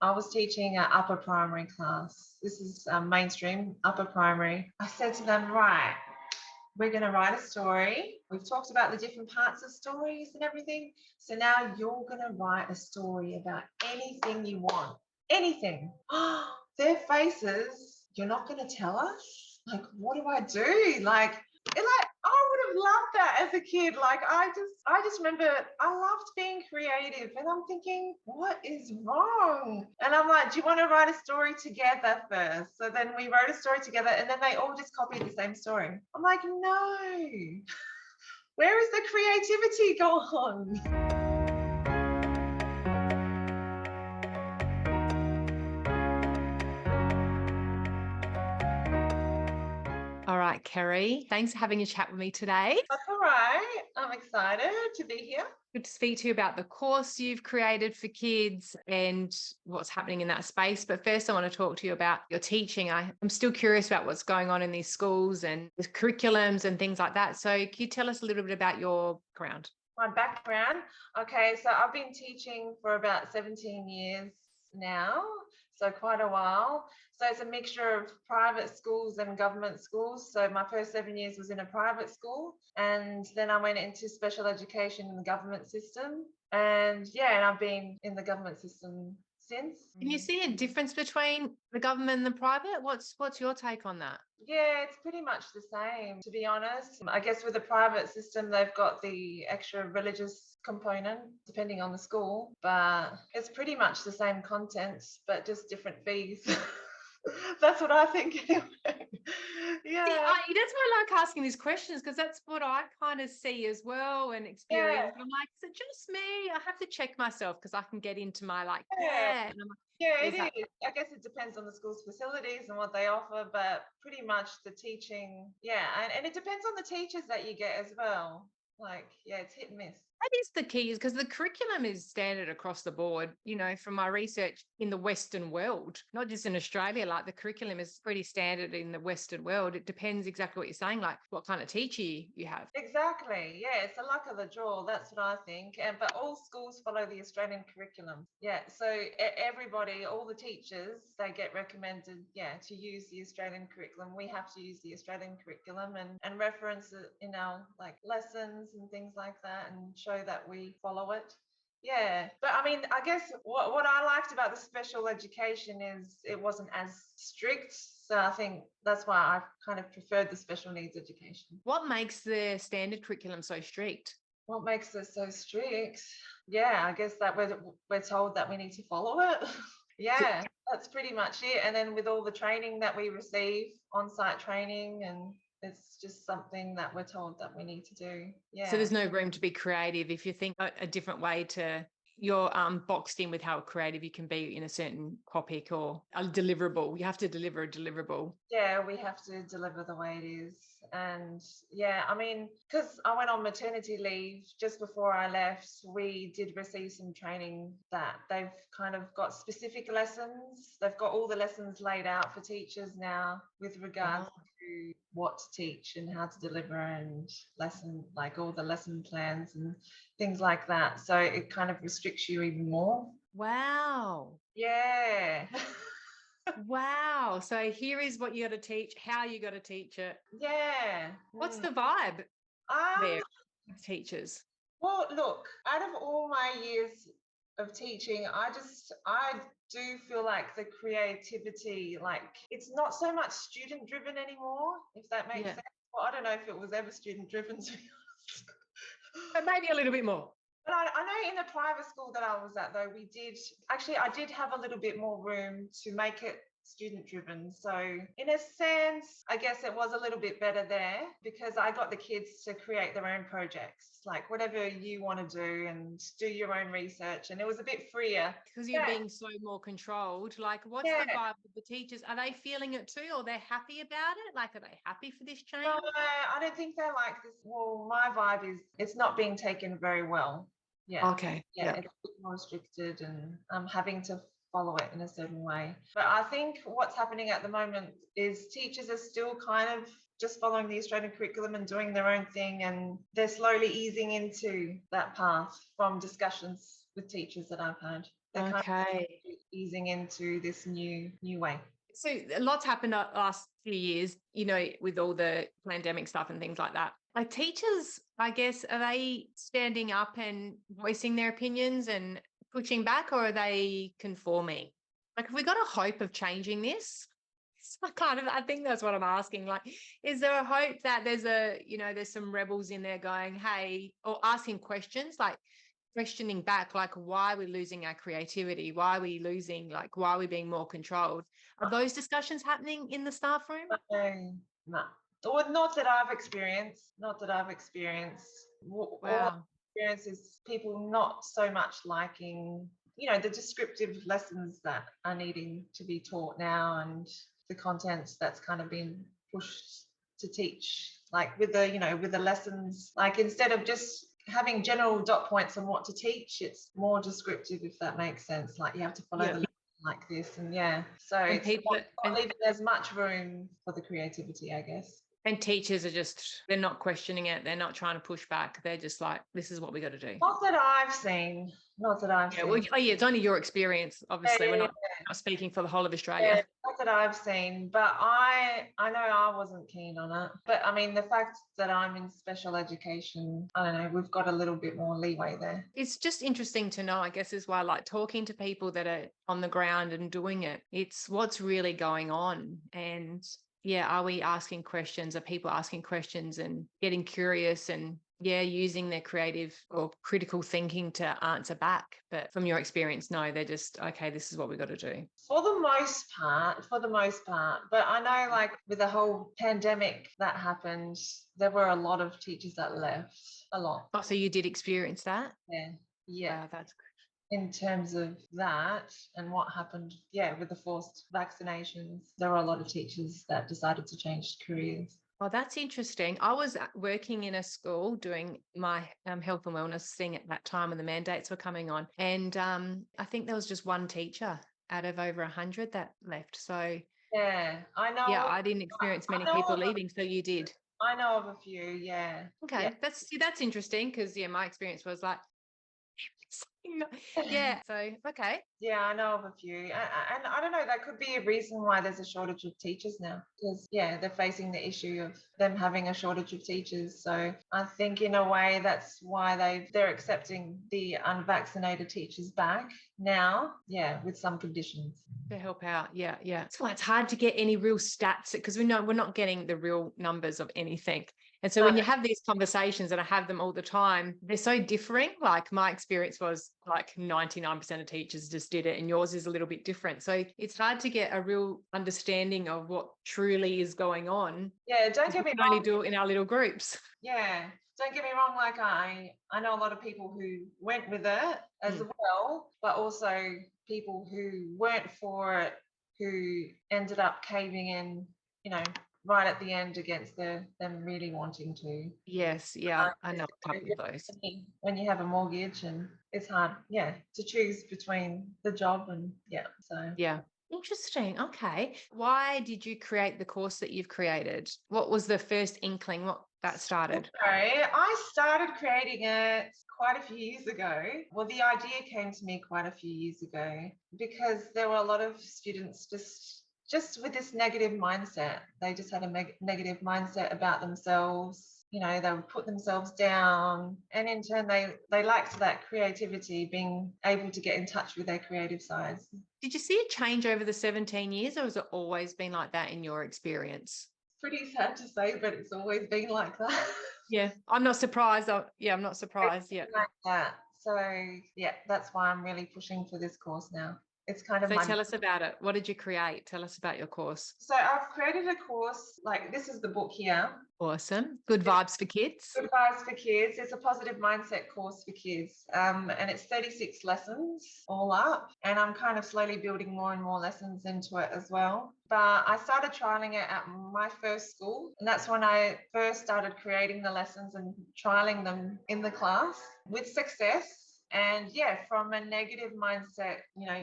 I was teaching an upper primary class. This is mainstream, upper primary. I said to them, right, we're going to write a story. We've talked about the different parts of stories and everything. So now you're going to write a story about anything you want. Anything. Their faces, you're not going to tell us? Like, what do I do? I would have loved that as a kid. I just remember I loved being creative, and I'm thinking, what is wrong? And I'm like, do you want to write a story together first? So then we wrote a story together, and then they all just copied the same story. I'm like, no, where is the creativity gone? All right, Kerry, thanks for having a chat with me today. That's all right. I'm excited to be here. Good to speak to you about the course you've created for kids and what's happening in that space. But first, I want to talk to you about your teaching. I'm still curious about what's going on in these schools and the curriculums and things like that. So can you tell us a little bit about your background? My background. Okay, so I've been teaching for about 17 years now, so quite a while. So it's a mixture of private schools and government schools. So my first 7 years was in a private school, and then I went into special education in the government system. And I've been in the government system since. Can you see a difference between the government and the private? What's your take on that? Yeah, it's pretty much the same, to be honest. I guess with the private system, they've got the extra religious component, depending on the school, but it's pretty much the same content, but just different fees. That's what I think anyway. See, Yeah, that's why I like asking these questions, because that's what I kind of see as well and yeah, experience. I'm like, is it just me? I have to check myself because I can get into my yeah. yeah. And I'm like, Yeah, it is that is. I guess it depends on the school's facilities and what they offer, but pretty much the teaching, yeah, and it depends on the teachers that you get as well. It's hit and miss. that is the key, is because the curriculum is standard across the board. From my research in the Western world, not just in Australia, like the curriculum is pretty standard in the Western world. It depends exactly what you're saying, like what kind of teacher you have. Exactly. Yeah, it's the luck of the draw. That's what I think. But all schools follow the Australian curriculum. Yeah. So everybody, all the teachers, they get recommended, to use the Australian curriculum. We have to use the Australian curriculum and reference it in our lessons and things like that, and show that we follow it. Yeah, but I mean, I guess what I liked about the special education is it wasn't as strict. So I think that's why I kind of preferred the special needs education. What makes the standard curriculum so strict? What makes it so strict? Yeah, I guess that we're told that we need to follow it. Yeah, that's pretty much it. And then with all the training that we receive, on-site training, and it's just something that we're told that we need to do. So Yeah. there's no room to be creative. If you think a different way to, you're boxed in with how creative you can be in a certain topic or a deliverable. You have to deliver a deliverable. Yeah, we have to deliver the way it is. And yeah, I mean, because I went on maternity leave just before I left, we did receive some training that they've kind of got specific lessons. They've got all the lessons laid out for teachers now with regards to what to teach and how to deliver, and all the lesson plans and things like that. So it kind of restricts you even more. Wow. Yeah. Wow. So here is what you got to teach, how you got to teach it. Yeah. What's the vibe Um, there with teachers? well, look, out of all my years of teaching, I do feel like the creativity, it's not so much student driven anymore, if that makes Yeah. sense. Well, I don't know if it was ever student driven, to be honest. But maybe a little bit more. But I know in the private school that I was at, though, I did have a little bit more room to make it student driven. So, in a sense, I guess it was a little bit better there because I got the kids to create their own projects, like whatever you want to do, and do your own research. And it was a bit freer. Because you're Yeah. being so more controlled. Like, what's Yeah. the vibe of the teachers? Are they feeling it too, or they're happy about it? Like, are they happy for this change? No, I don't think they're like this. Well, my vibe is it's not being taken very well. Yeah. Okay. Yeah, it's a bit more restricted, and I'm having to follow it in a certain way. But I think what's happening at the moment is teachers are still kind of just following the Australian curriculum and doing their own thing, and they're slowly easing into that path from discussions with teachers that I've had. They're kind of Okay. easing into this new way. So a lot's happened the last few years, with all the pandemic stuff and things like that. Like teachers, I guess, are they standing up and voicing their opinions and pushing back, or are they conforming? Like, have we got a hope of changing this? I think that's what I'm asking. Like, is there a hope that there's some rebels in there going, hey, or asking questions, like questioning back, like, why are we losing our creativity? Why are we losing, like, why are we being more controlled? Are those discussions happening in the staff room? No. Or not that I've experienced. Not that I've experienced. All I've Wow. experienced is people not so much liking, the descriptive lessons that are needing to be taught now, and the contents that's kind of been pushed to teach, like with the lessons, like instead of just having general dot points on what to teach, it's more descriptive, if that makes sense. Like you have to follow Yeah. the like this, and so And it's people not leaving as much room for the creativity, I guess. and teachers are they're not questioning it. They're not trying to push back. They're just like, this is what we got to do. Not that I've seen. Not that I've Yeah. seen. Well, it's only your experience. Obviously, Yeah, we're yeah, not speaking for the whole of yeah, Australia. not that I've seen, but I know I wasn't keen on it. But I mean, the fact that I'm in special education, I don't know, we've got a little bit more leeway there. It's just interesting to know, I guess, as well, like talking to people that are on the ground and doing it. It's what's really going on. And yeah, are we asking questions? Are people asking questions and getting curious and using their creative or critical thinking to answer back? But from your experience, no, they're just, okay, this is what we got to do. For the most part. But I know, like with the whole pandemic that happened, there were a lot of teachers that left. A lot. Oh, so you did experience that? Yeah. Wow, that's In terms of that and what happened, with the forced vaccinations, there were a lot of teachers that decided to change careers. Oh, that's interesting. I was working in a school doing my health and wellness thing at that time when the mandates were coming on. And I think there was just one teacher out of over 100 that left. So, Yeah, I know. yeah, I didn't experience many people leaving. So you did. I know of a few, yeah. Okay. That's interesting because, my experience was like, yeah. So, okay. Yeah, I know of a few. And I don't know, that could be a reason why there's a shortage of teachers now, because, they're facing the issue of them having a shortage of teachers. So I think in a way that's why they're accepting the unvaccinated teachers back now, with some conditions. To help out. Yeah. That's why it's hard to get any real stats because we know we're not getting the real numbers of anything. And so when you have these conversations, and I have them all the time, they're so differing. Like my experience was like 99% of teachers just did it, and yours is a little bit different. So it's hard to get a real understanding of what truly is going on. Yeah, don't get me wrong. We can only do it in our little groups. Yeah, don't get me wrong. Like I know a lot of people who went with it as well, but also people who weren't for it, who ended up caving in, right at the end against them really wanting to. Yes, yeah, I know a couple of those. When you have a mortgage and it's hard, to choose between the job and so. Yeah. Interesting. Okay. Why did you create the course that you've created? What was the first inkling? What that started? Okay, I started creating it quite a few years ago. Well, the idea came to me quite a few years ago because there were a lot of students just with this negative mindset. They just had a negative mindset about themselves. They would put themselves down, and in turn they lacked that creativity, being able to get in touch with their creative sides. Did you see a change over the 17 years, or has it always been like that in your experience? Pretty sad to say, but it's always been like that. Yeah, I'm not surprised. I'm not surprised. Yeah. Like that. So that's why I'm really pushing for this course now. It's kind of So tell us about it. What did you create? Tell us about your course. So I've created a course, like this is the book here. Awesome. Good vibes for kids. Good vibes for kids. It's a positive mindset course for kids. And it's 36 lessons all up. And I'm kind of slowly building more and more lessons into it as well. But I started trialing it at my first school. And that's when I first started creating the lessons and trialing them in the class with success. And yeah, from a negative mindset,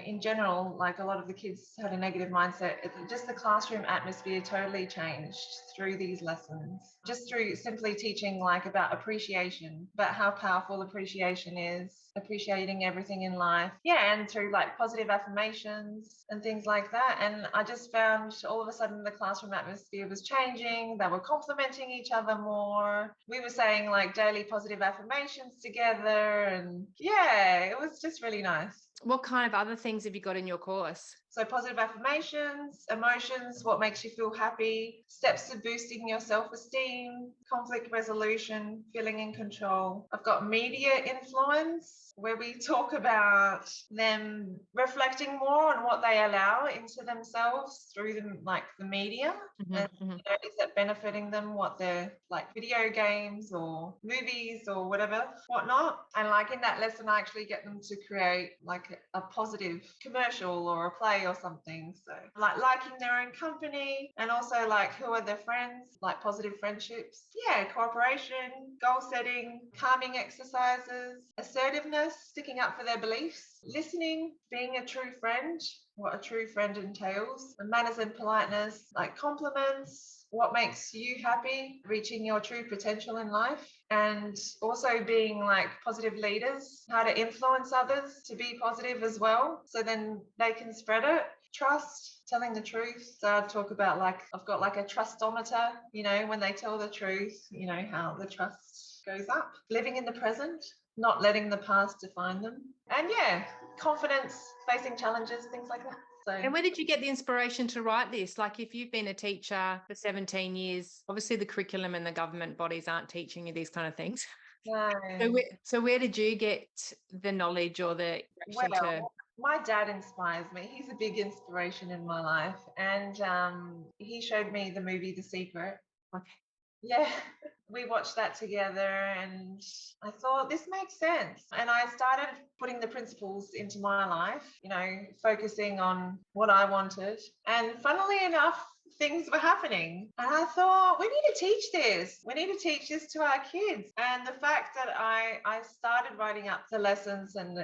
in general, like a lot of the kids had a negative mindset. Just the classroom atmosphere totally changed through these lessons, just through simply teaching like about appreciation, about how powerful appreciation is, appreciating everything in life. Yeah, and through like positive affirmations and things like that. And I just found all of a sudden the classroom atmosphere was changing. They were complimenting each other more. We were saying like daily positive affirmations together. And yeah, it was just really nice. What kind of other things have you got in your course? So positive affirmations, emotions, what makes you feel happy, steps to boosting your self-esteem, conflict resolution, feeling in control. I've got media influence, where we talk about them reflecting more on what they allow into themselves through the media. And is it benefiting them, what they're like video games or movies or whatnot. And like in that lesson, I actually get them to create like a positive commercial or a play or something. So like liking their own company, and also like who are their friends, like positive friendships. Yeah, cooperation, goal setting, calming exercises, assertiveness, sticking up for their beliefs, listening, being a true friend, what a true friend entails, and manners and politeness, like compliments, what makes you happy, reaching your true potential in life, and also being like positive leaders, how to influence others to be positive as well, so then they can spread it. Trust, telling the truth. So I talk about like I've got like a trustometer, when they tell the truth, how the trust goes up. Living in the present, not letting the past define them. And yeah, confidence, facing challenges, things like that. So, and where did you get the inspiration to write this? Like if you've been a teacher for 17 years, obviously the curriculum and the government bodies aren't teaching you these kind of things. no. So where did you get the knowledge or the my dad inspires me. He's a big inspiration in my life. And he showed me the movie The Secret. Okay. Yeah, we watched that together and I thought this makes sense. And I started putting the principles into my life, focusing on what I wanted. And funnily enough, things were happening. And I thought, we need to teach this. We need to teach this to our kids. And the fact that I started writing up the lessons and,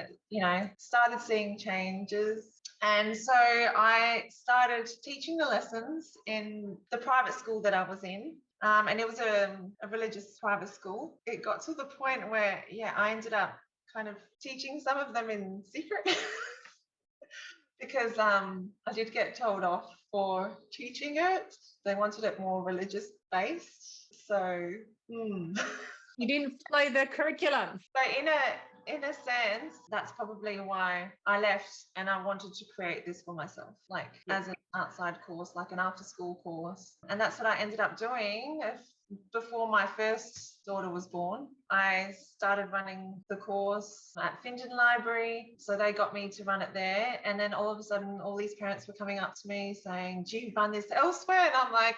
started seeing changes. And so I started teaching the lessons in the private school that I was in. And it was a religious private school. It got to the point where, I ended up kind of teaching some of them in secret because I did get told off for teaching it. They wanted it more religious based. So, You didn't follow the curriculum. So in a sense, that's probably why I left and I wanted to create this for myself, like as an outside course, like an after school course. And that's what I ended up doing. Before my first daughter was born, I started running the course at Findon Library. So they got me to run it there. And then all of a sudden, all these parents were coming up to me saying, do you run this elsewhere? And I'm like,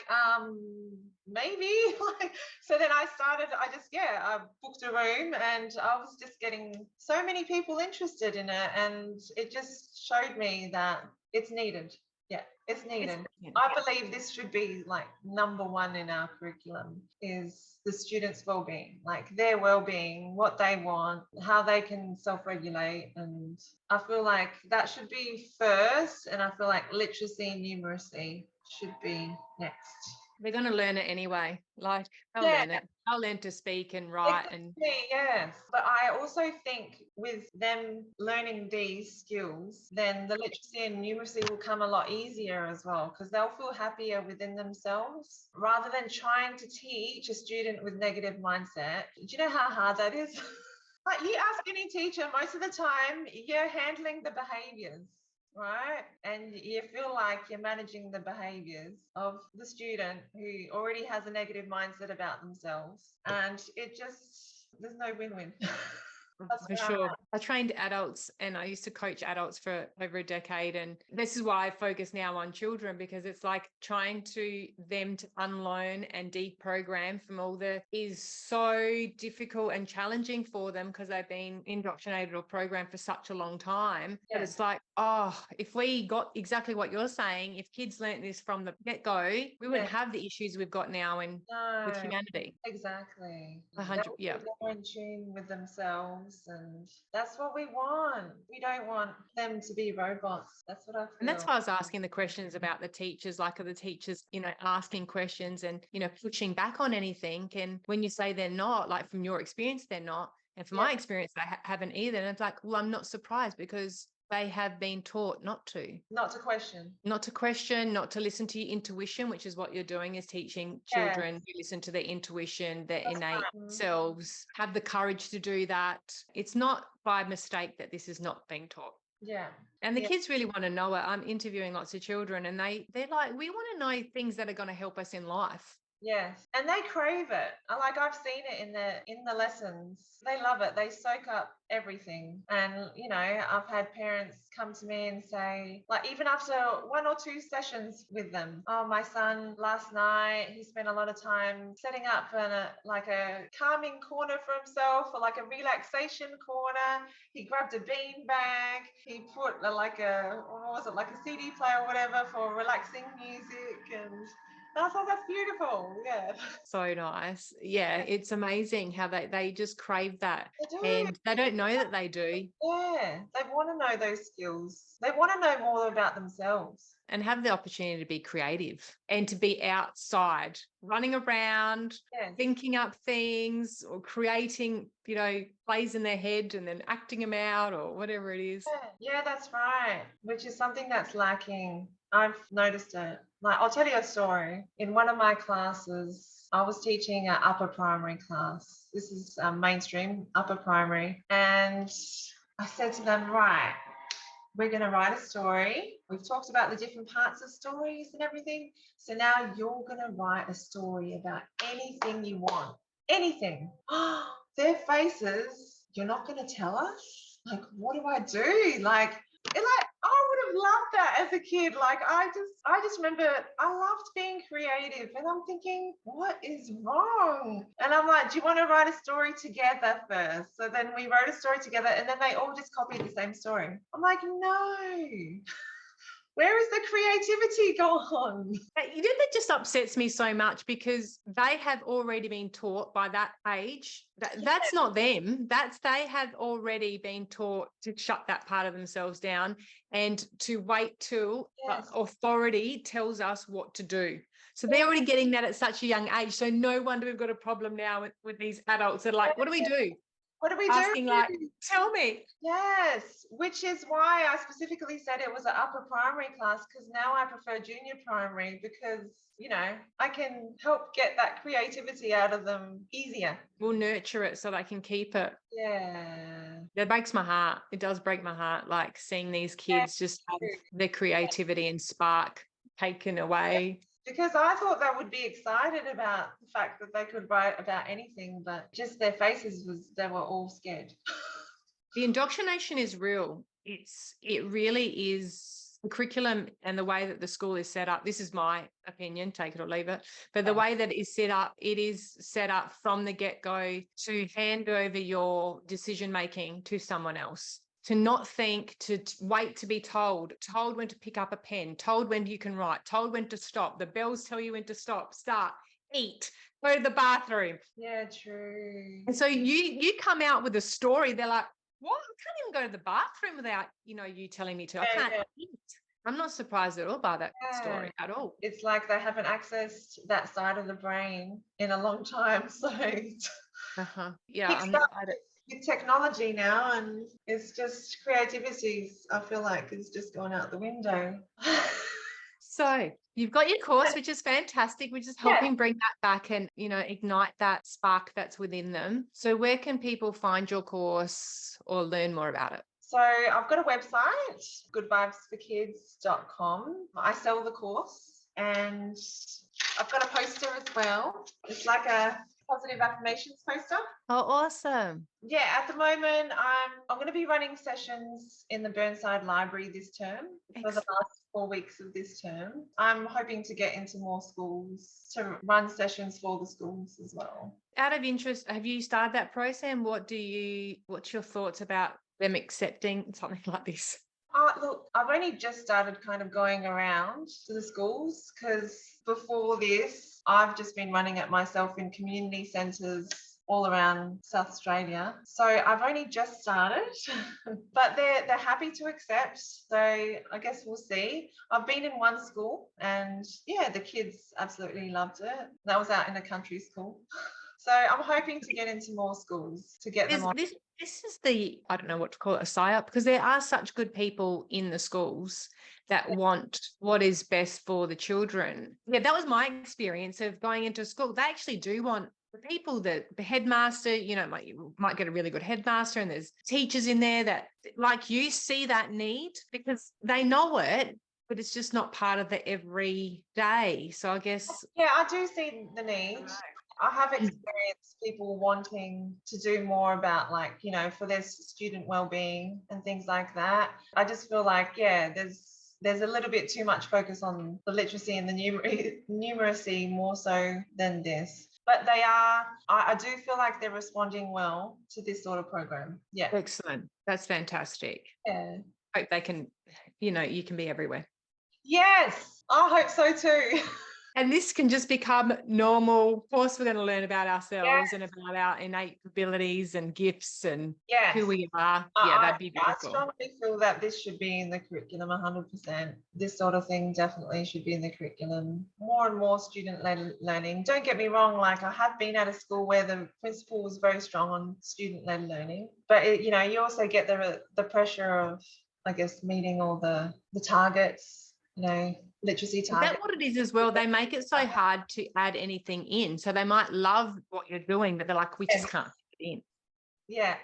maybe. So then I booked a room and I was just getting so many people interested in it. And it just showed me that it's needed. Yeah, it's needed. I believe this should be like number one in our curriculum is the students' well-being, like their well-being, what they want, how they can self-regulate. And I feel like that should be first. And I feel like literacy and numeracy should be next. They're going to learn it anyway. Like they'll learn it. I'll learn to speak and write. Yes. But I also think with them learning these skills, then the literacy and numeracy will come a lot easier as well, because they'll feel happier within themselves rather than trying to teach a student with negative mindset. Do you know how hard that is? Like you ask any teacher, most of the time you're handling the behaviors, right? And you feel like you're managing the behaviors of the student who already has a negative mindset about themselves. And there's no win-win. For sure. I trained adults and I used to coach adults for over a decade. And this is why I focus now on children, because it's like trying to them to unlearn and deprogram from all is so difficult and challenging for them because they've been indoctrinated or programmed for such a long time. But it's like, if we got exactly what you're saying, if kids learnt this from the get-go, we wouldn't have the issues we've got now with humanity. Exactly. 100, They're in tune with themselves. lives, and that's what we want. We don't want them to be robots. That's what I feel. And that's why I was asking the questions about the teachers, like are the teachers, asking questions and, pushing back on anything. And when you say they're not, like from your experience, they're not. And from Yeah. my experience, they haven't either. And it's like, well, I'm not surprised because they have been taught not to. Not to question. Not to question, not to listen to your intuition, which is what you're doing, is teaching children to listen to their intuition, their That's innate right. selves, have the courage to do that. It's not by mistake that this is not being taught. Yeah. And the Yeah. kids really want to know it. I'm interviewing lots of children and they're like, we want to know things that are going to help us in life. Yes, and they crave it. I've seen it in the lessons. They love it. They soak up everything. And I've had parents come to me and say, like, even after 1 or 2 sessions with them, oh, my son last night, he spent a lot of time setting up a calming corner for himself, or like a relaxation corner. He grabbed a bean bag. He put like a CD player or whatever for relaxing music, and I thought that's beautiful. Yeah. So nice. Yeah, it's amazing how they just crave that. They do. And they don't know that they do. Yeah. They want to know those skills. They want to know more about themselves. And have the opportunity to be creative and to be outside, running around, Yes. thinking up things or creating, plays in their head and then acting them out or whatever it is. Yeah, that's right. Which is something that's lacking. I've noticed it. Like, I'll tell you a story. In one of my classes, I was teaching an upper primary class. This is mainstream upper primary. And I said to them, right, we're going to write a story. We've talked about the different parts of stories and everything. So now you're going to write a story about anything you want. Anything. Their faces, you're not going to tell us? Like, what do I do? Like, I would have loved that as a kid. Like, I just remember I loved being creative, and I'm thinking, what is wrong? And I'm like, do you want to write a story together first? So then we wrote a story together, and then they all just copied the same story. I'm like, no. Where is the creativity gone? That just upsets me so much because they have already been taught by that age. That's not them. They have already been taught to shut that part of themselves down and to wait till authority tells us what to do. So they're already getting that at such a young age. So no wonder we've got a problem now with these adults that are like, what do we do? What do we Asking do? like, tell me. Yes, which is why I specifically said it was an upper primary class, because now I prefer junior primary because, I can help get that creativity out of them easier. We'll nurture it so they can keep it. Yeah. That breaks my heart. It does break my heart, like seeing these kids just have their creativity and spark taken away. Because I thought they would be excited about the fact that they could write about anything, but just their faces they were all scared. The indoctrination is real. It really is. The curriculum and the way that the school is set up, this is my opinion, take it or leave it, but the way that it is set up, it is set up from the get-go to hand over your decision-making to someone else. To not think, to wait to be told when to pick up a pen, told when you can write, told when to stop. The bells tell you when to stop, start, eat, go to the bathroom. Yeah, true. And so you come out with a story. They're like, what? I can't even go to the bathroom without, you telling me to. I can't eat. I'm not surprised at all by that story at all. It's like they haven't accessed that side of the brain in a long time. So yeah, with technology now, and it's just creativity, I feel like it's just gone out the window. So you've got your course, which is fantastic. We're just helping bring that back and, ignite that spark that's within them. So where can people find your course or learn more about it? So I've got a website, goodvibesforkids.com. I sell the course, and I've got a poster as well. It's like a positive affirmations poster. Oh, awesome. Yeah, at the moment, I'm going to be running sessions in the Burnside Library this term for the last 4 weeks of this term. I'm hoping to get into more schools to run sessions for the schools as well. Out of interest, have you started that process? And what's your thoughts about them accepting something like this? Look, I've only just started kind of going around to the schools, because before this, I've just been running it myself in community centres all around South Australia. So I've only just started, but they're happy to accept. So I guess we'll see. I've been in one school and yeah, the kids absolutely loved it. That was out in a country school. So I'm hoping to get into more schools to get them There's on. this is the, I don't know what to call it, a psyop, because there are such good people in the schools that want what is best for the children. Yeah, that was my experience of going into school. They actually do want the people that the headmaster, you might get a really good headmaster, and there's teachers in there that, like, you see that need because they know it, but it's just not part of the everyday. So I guess, Yeah, I do see the need. I have experienced people wanting to do more about, like, for their student well-being and things like that. I just feel like, yeah, there's a little bit too much focus on the literacy and the numeracy more so than this. But I do feel like they're responding well to this sort of program. Yeah. excellent. That's fantastic. Yeah. Hope they can, you can be everywhere. Yes, I hope so too. And this can just become normal. Of course, we're going to learn about ourselves Yes. and about our innate abilities and gifts and Yes. who we are. Yeah, that'd be I beautiful. strongly feel that this should be in the curriculum 100%. This sort of thing definitely should be in the curriculum. More and more student-led learning. Don't get me wrong, like I have been at a school where the principal was very strong on student-led learning, but you also get the pressure of, I guess, meeting all the targets, literacy Is targets. that what it is as well? They make it so hard to add anything in. So they might love what you're doing, but they're like, we just can't fit it in. Yeah.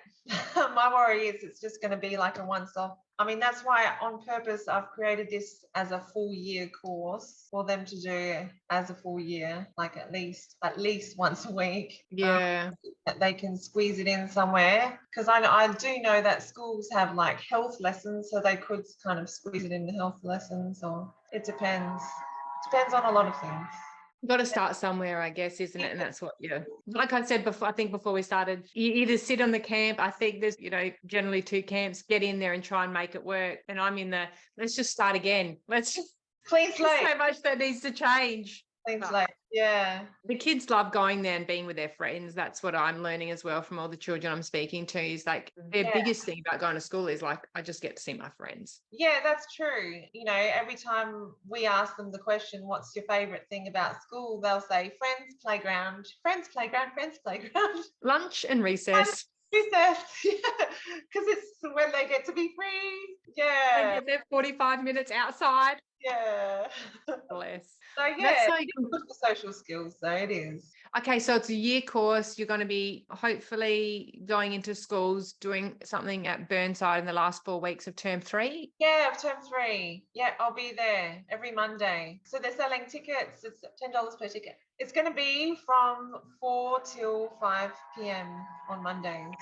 My worry is it's just going to be like a once-off. I mean, that's why on purpose I've created this as a full year course for them to do as a full year, like at least once a week. Yeah. That they can squeeze it in somewhere, because I do know that schools have like health lessons, so they could kind of squeeze it into health lessons, or it depends. Depends on a lot of things. You've got to start somewhere, I guess, isn't it? And that's what, like I said before, I think before we started, you either sit on the camp. I think there's, generally 2 camps, get in there and try and make it work. And I'm in let's just start again. Let's just, Clean slate. so much that needs to change. Clean slate. Yeah. The kids love going there and being with their friends. That's what I'm learning as well from all the children I'm speaking to, is like their biggest thing about going to school is like, I just get to see my friends. Yeah, that's true. Every time we ask them the question, what's your favorite thing about school? They'll say friends, playground, friends, playground, friends, playground. Lunch and recess. Recess, because it's when they get to be free. Yeah. They get their 45 minutes outside. Yeah. Bless. So yeah, That's so it's good for social skills, though, it is. Okay, so it's a year course. You're going to be hopefully going into schools, doing something at Burnside in the last 4 weeks of term 3. Yeah, of term 3. Yeah, I'll be there every Monday. So they're selling tickets. It's $10 per ticket. It's going to be from 4 till 5 p.m. on Mondays.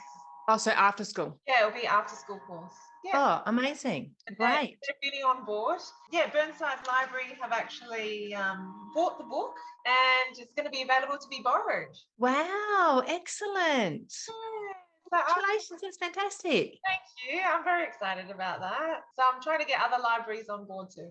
Oh, so after school. Yeah, it'll be after school course. Yeah. Oh, amazing. Great. They're really on board. Yeah, Burnside Library have actually bought the book, and it's going to be available to be borrowed. Wow, excellent. Yeah. Congratulations, that's fantastic. Thank you. I'm very excited about that. So I'm trying to get other libraries on board too.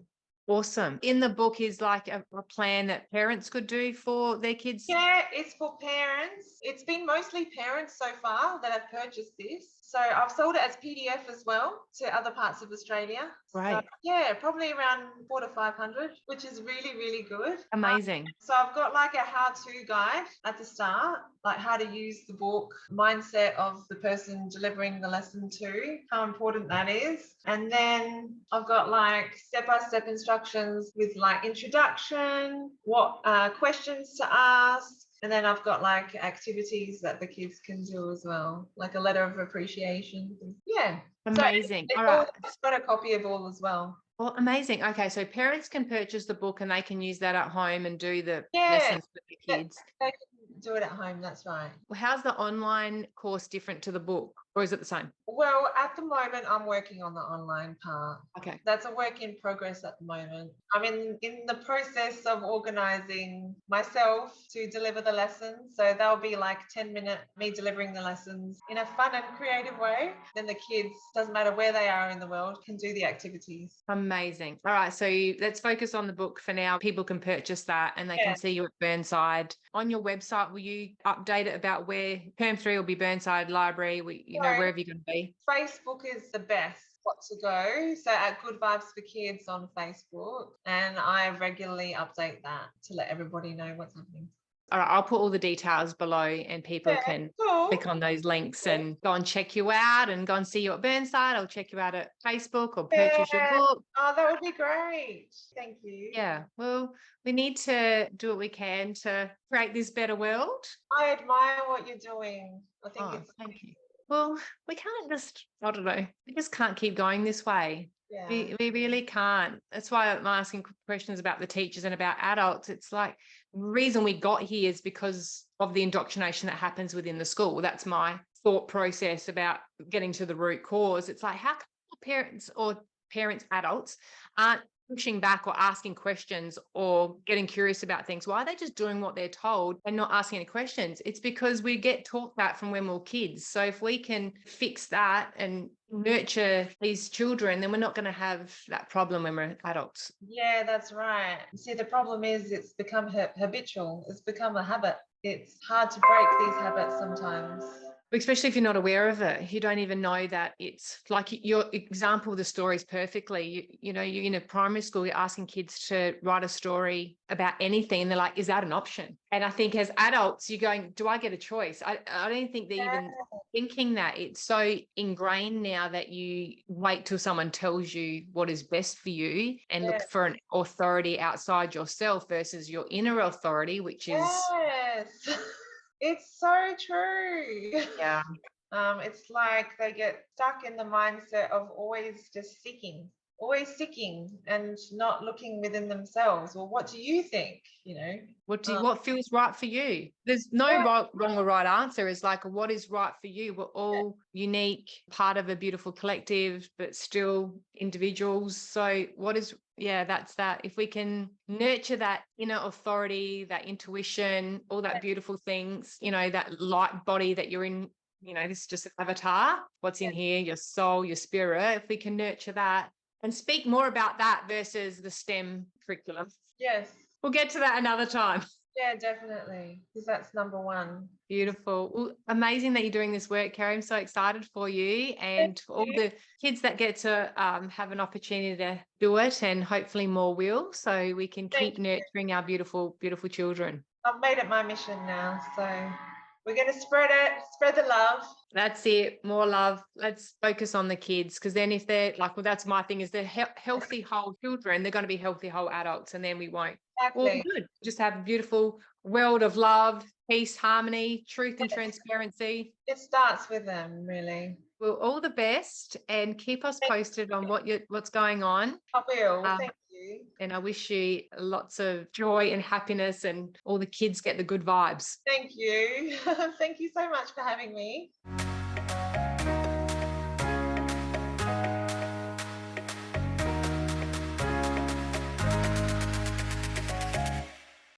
Awesome. In the book is like a plan that parents could do for their kids. Yeah, it's for parents. It's been mostly parents so far that have purchased this. So I've sold it as PDF as well to other parts of Australia. Right. So, yeah, probably around 400 to 500, which is really, really good. Amazing. So I've got like a how-to guide at the start, like how to use the book, mindset of the person delivering the lesson to, how important that is. And then I've got like step-by-step instructions with like introduction, what questions to ask. And then I've got like activities that the kids can do as well, like a letter of appreciation. Yeah. Amazing. So all right. it's got a copy of all as well. Well, amazing. Okay, so parents can purchase the book and they can use that at home and do the Yeah. lessons for the kids. They can do it at home, that's right. How's the online course different to the book? or is it the same? Well, at the moment, I'm working on the online part. Okay. That's a work in progress at the moment. I'm in the process of organizing myself to deliver the lessons. So they'll be like 10-minute me delivering the lessons in a fun and creative way. Then the kids, doesn't matter where they are in the world, can do the activities. Amazing. All right. So let's focus on the book for now. People can purchase that and they Yeah. can see you at Burnside. On your website, will you update it about where term 3 will be Burnside Library? Right. Wherever you're going to be? Facebook is the best spot to go. So at Good Vibes for Kids on Facebook, and I regularly update that to let everybody know what's happening. All right. I'll put all the details below and people Yeah, can cool. click on those links Yeah. and go and check you out and go and see you at Burnside. I'll check you out at Facebook or purchase your Yeah. book. Oh, that would be great. Thank you. Yeah. Well, we need to do what we can to create this better world. I admire what you're doing. I think Oh, it's thank you. Well, we can't just, I don't know, we just can't keep going this way. yeah. We really can't. That's why I'm asking questions about the teachers and about adults. It's like the reason we got here is because of the indoctrination that happens within the school. That's my thought process about getting to the root cause. It's like, how come parents, adults aren't pushing back or asking questions or getting curious about things? Why are they just doing what they're told and not asking any questions? It's because we get taught that from when we're kids. So if we can fix that and nurture these children, then we're not going to have that problem when we're adults. Yeah, that's right. See, the problem is it's become habitual. It's become a habit. It's hard to break these habits sometimes. Especially if you're not aware of it, you don't even know that it's like your example of the stories perfectly. You're in a primary school, you're asking kids to write a story about anything. And they're like, is that an option? And I think as adults, you're going, do I get a choice? I don't think they're even thinking that. It's so ingrained now that you wait till someone tells you what is best for you and look for an authority outside yourself versus your inner authority, which is... Yes. It's so true. Yeah. It's like they get stuck in the mindset of always just seeking and not looking within themselves. Well, what do you think? What feels right for you? There's no wrong or right answer. It's like, what is right for you? We're all unique, part of a beautiful collective, but still individuals. So that's that. If we can nurture that inner authority, that intuition, all that beautiful things, that light body that you're in, this is just an avatar, what's in here, your soul, your spirit. If we can nurture that and speak more about that versus the STEM curriculum. Yes. We'll get to that another time. Yeah, definitely. Because that's number one. Beautiful. Well, amazing that you're doing this work, Carrie. I'm so excited for you and for all the kids that get to have an opportunity to do it, and hopefully more will, so we can keep nurturing our beautiful, beautiful children. I've made it my mission now, so we're going to spread the love. That's it. More love. Let's focus on the kids, because then if they're like, well, that's my thing, is they're healthy whole children, they're going to be healthy whole adults, and then we won't. Exactly. Well, good. Just have a beautiful world of love, peace, harmony, truth and transparency. It starts with them, really. Well, all the best, and keep us posted on what's going on. I will. Thank you. And I wish you lots of joy and happiness, and all the kids get the good vibes. Thank you. Thank you so much for having me.